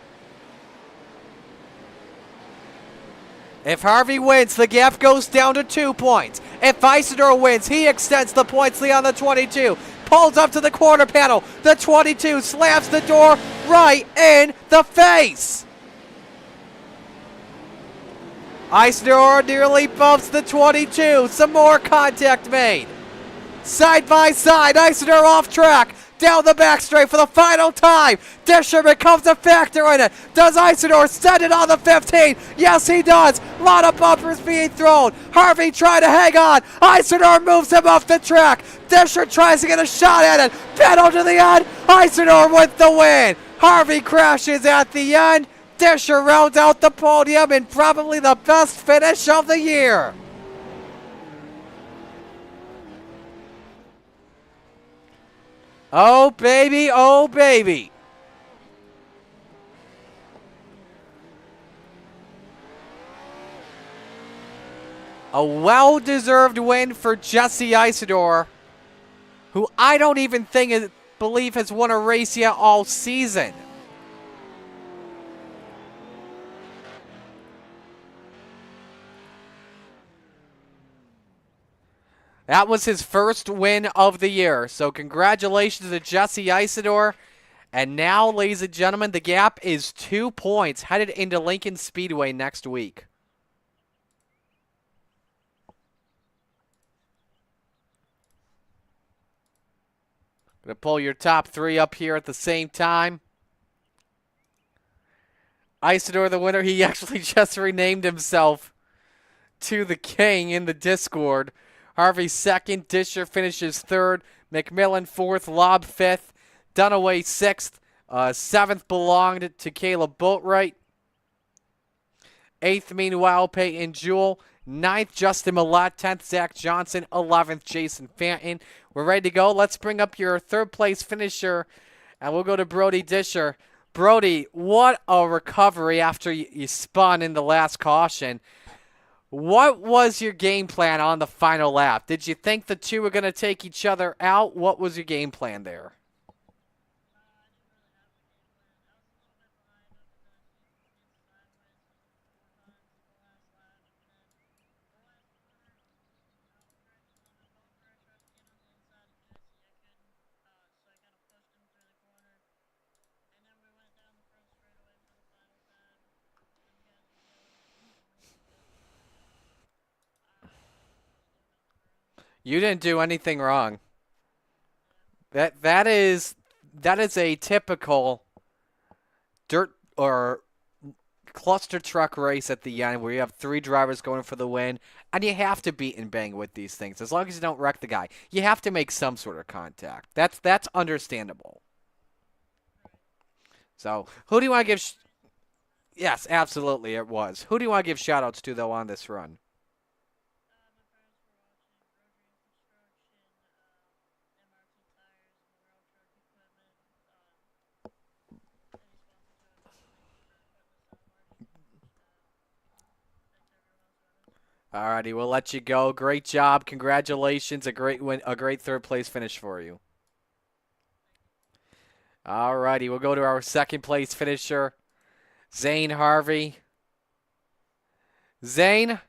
If Harvey wins, the gap goes down to 2 points. If Isidore wins, he extends the points lead on the 22. Pulls up to the quarter panel. The 22 slams the door right in the face. Isidore nearly bumps the 22. Some more contact made. Side by side, Isidore off track. down the back straight for the final time. Disher becomes a factor in it. Does Isidore send it on the 15? Yes, he does. A lot of bumpers being thrown. Harvey trying to hang on. Isidore moves him off the track. Disher tries to get a shot at it. Pedal to the end. Isidore with the win. Harvey crashes at the end. Disher rounds out the podium in probably the best finish of the year. Oh, baby, oh, baby. A well-deserved win for Jesse Isidore, who I don't even believe has won a race yet all season. That was his first win of the year. So congratulations to Jesse Isidore. And now, ladies and gentlemen, the gap is 2 points headed into Lincoln Speedway next week. Gonna pull your top 3 up here at the same time. Isidore, the winner, he actually just renamed himself to the King in the Discord. Harvey second, Disher finishes third, McMillan fourth, Lobb fifth, Dunaway sixth, seventh belonged to Caleb Boatwright. Eighth, meanwhile, Peyton Jewell. Ninth, Justin Millett. 10th, Zach Johnson. 11th, Jason Fanton. We're ready to go. Let's bring up your third place finisher, and we'll go to Brody Disher. Brody, what a recovery after you spun in the last caution. What was your game plan on the final lap? Did you think the two were going to take each other out? What was your game plan there? You didn't do anything wrong. That is a typical dirt or cluster truck race at the end where you have 3 drivers going for the win, and you have to beat and bang with these things. As long as you don't wreck the guy, you have to make some sort of contact. That's understandable. So, who do you want to give? Yes, absolutely, it was. Who do you want to give shout-outs to, though, on this run? Alrighty, we'll let you go. Great job. Congratulations. A great win, a great third place finish for you. Alrighty, we'll go to our second place finisher, Zane Harvey. Zane,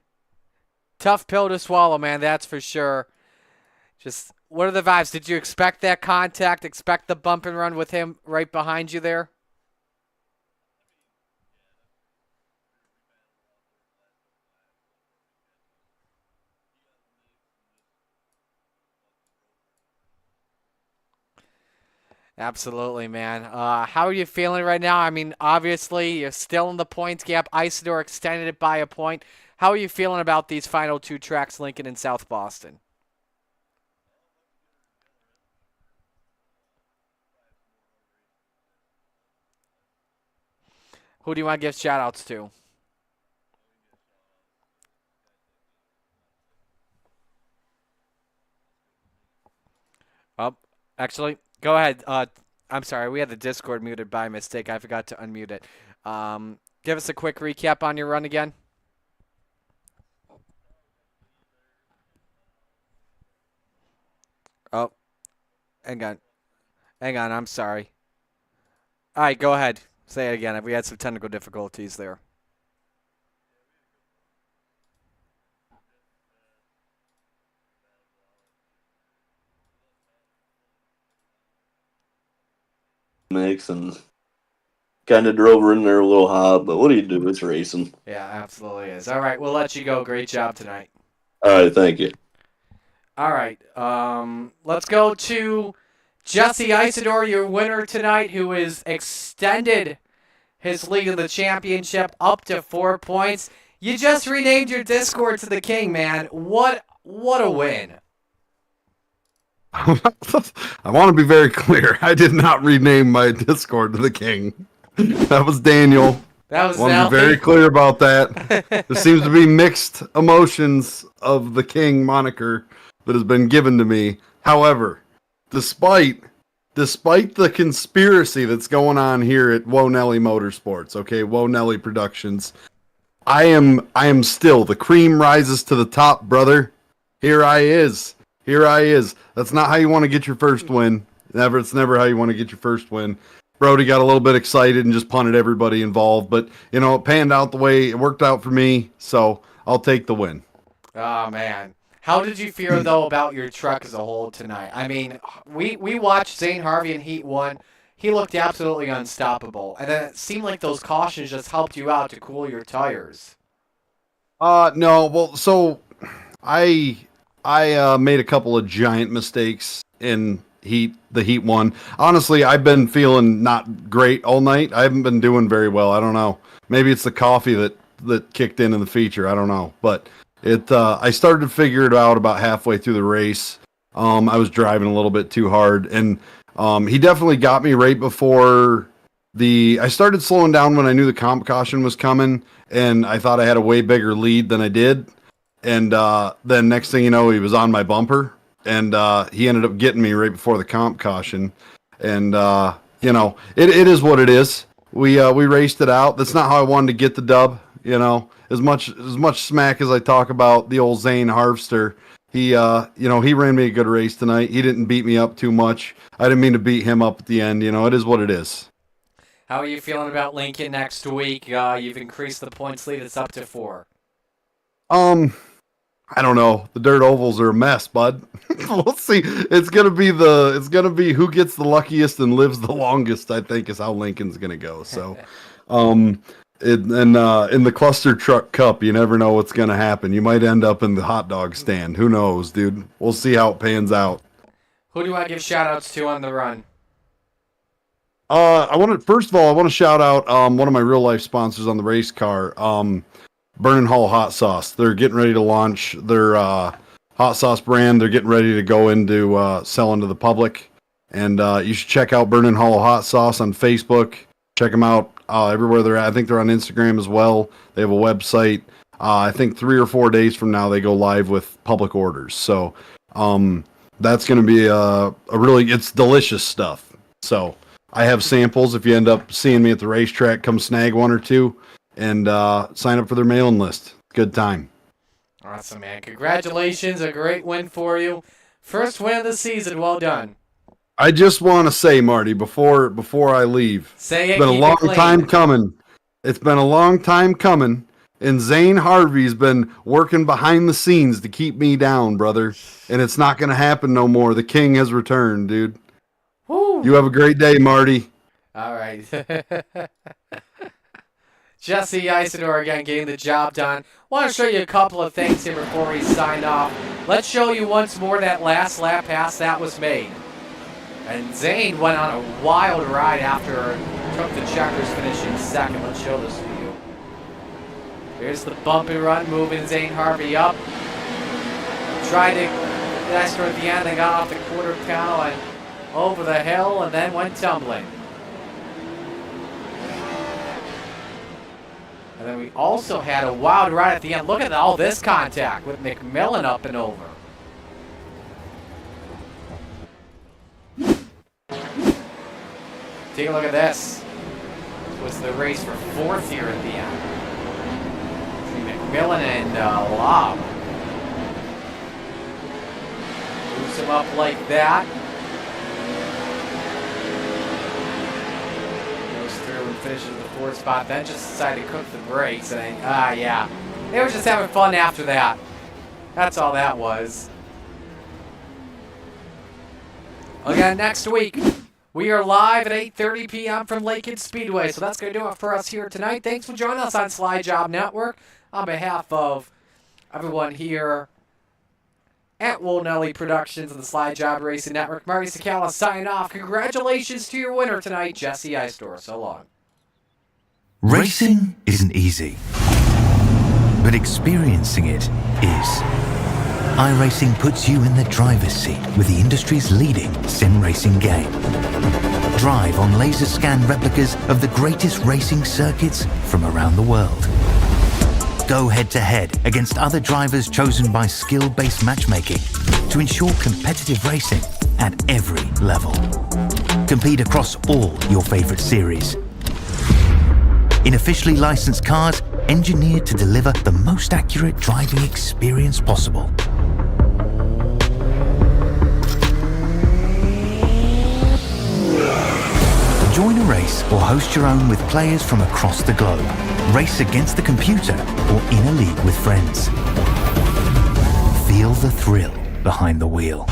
tough pill to swallow, man, that's for sure. Just, what are the vibes? Did you expect that contact, expect the bump and run with him right behind you there? Absolutely, man. How are you feeling right now? I mean, obviously, you're still in the points gap. Isidore extended it by a point. How are you feeling about these final 2 tracks, Lincoln and South Boston? Who do you want to give shout-outs to? Oh, actually, go ahead. I'm sorry, we had the Discord muted by mistake. I forgot to unmute it. Give us a quick recap on your run again. Oh, hang on. Hang on, I'm sorry. All right, go ahead. Say it again. We had some technical difficulties there. Mix and kind of drove her in there a little hot, but what do you do? It's racing. Yeah, absolutely is. All right, we'll let you go. Great job tonight. All right, thank you. All right, let's go to Jesse Isidore, your winner tonight, who has extended his lead in the championship up to 4 points. You just renamed your Discord to the King, man. What a win. I want to be very clear. I did not rename my Discord to the King. That was Daniel. That was I want to Nellie. be very clear about that. There seems to be mixed emotions of the King moniker that has been given to me. However, despite the conspiracy that's going on here at Woah Nellie Motorsports, okay, Woah Nellie Productions, I am still, the cream rises to the top, brother. Here I is. That's not how you want to get your first win. It's never how you want to get your first win. Brody got a little bit excited and just punted everybody involved, but you know, it panned out the way it worked out for me, so I'll take the win. Oh man. How did you feel though about your truck as a whole tonight? I mean, we watched Zane Harvey in Heat 1. He looked absolutely unstoppable. And then it seemed like those cautions just helped you out to cool your tires. No, well, so I made a couple of giant mistakes in the Heat 1. Honestly, I've been feeling not great all night. I haven't been doing very well. I don't know. Maybe it's the coffee that kicked in the feature. I don't know. But I started to figure it out about halfway through the race. I was driving a little bit too hard, and he definitely got me right before I started slowing down when I knew the comp caution was coming, and I thought I had a way bigger lead than I did. And then next thing you know, he was on my bumper, and he ended up getting me right before the comp caution. And you know, it is what it is. We raced it out. That's not how I wanted to get the dub. You know, as much smack as I talk about the old Zane Harvester, he ran me a good race tonight. He didn't beat me up too much. I didn't mean to beat him up at the end. You know, it is what it is. How are you feeling about Lincoln next week? You've increased the points lead. It's up to 4. I don't know. The dirt ovals are a mess, bud. We'll see. It's gonna be who gets the luckiest and lives the longest, I think, is how Lincoln's gonna go. So in the Cluster Truck Cup, you never know what's gonna happen. You might end up in the hot dog stand. Who knows, dude? We'll see how it pans out. Who do you want to give shout outs to on the run? First of all, I want to shout out one of my real life sponsors on the race car, Burning Hall Hot Sauce. They're getting ready to launch their hot sauce brand. They're getting ready to go into selling to the public. And you should check out Burning Hall Hot Sauce on Facebook. Check them out everywhere they're at. I think they're on Instagram as well. They have a website. I think 3 or 4 days from now they go live with public orders. So that's going to be it's delicious stuff. So I have samples. If you end up seeing me at the racetrack, come snag 1 or 2 and sign up for their mailing list. Good time. Awesome, man. Congratulations. A great win for you. First win of the season. Well done. I just want to say, Marty, before I leave, Say it, it's been a keep long it clean. time coming. It's been a long time coming, and Zane Harvey's been working behind the scenes to keep me down, brother. And it's not going to happen no more. The King has returned, dude. Woo. You have a great day, Marty. All right. Jesse Isidore again getting the job done. Want to show you a couple of things here before we sign off. Let's show you once more that last lap pass that was made. And Zane went on a wild ride after took the checkers, finishing second. Let's show this to you. Here's the bump and run, moving Zane Harvey up. Tried to get extra at the end, then got off the quarter cow and over the hill, and then went tumbling. And then we also had a wild ride at the end. Look at all this contact with McMillan up and over. Take a look at this. This was the race for 4th here at the end. See McMillan and Lobb. Moves him up like that. Goes through and finishes the 4th spot. Then just decided to cook the brakes. And yeah. They were just having fun after that. That's all that was. Again, next week, we are live at 8:30 p.m. from Lakewood Speedway. So that's going to do it for us here tonight. Thanks for joining us on Sly Job Network. On behalf of everyone here at Woah Nellie Productions and the Slide Job Racing Network. Murray Sakala signing off. Congratulations to your winner tonight, Jesse Eistor. So long. Racing isn't easy, but experiencing it is. iRacing puts you in the driver's seat with the industry's leading sim racing game. Drive on laser scan replicas of the greatest racing circuits from around the world. Go head to head against other drivers chosen by skill-based matchmaking to ensure competitive racing at every level. Compete across all your favorite series. In officially licensed cars, engineered to deliver the most accurate driving experience possible. Join a race or host your own with players from across the globe. Race against the computer or in a league with friends. Feel the thrill behind the wheel.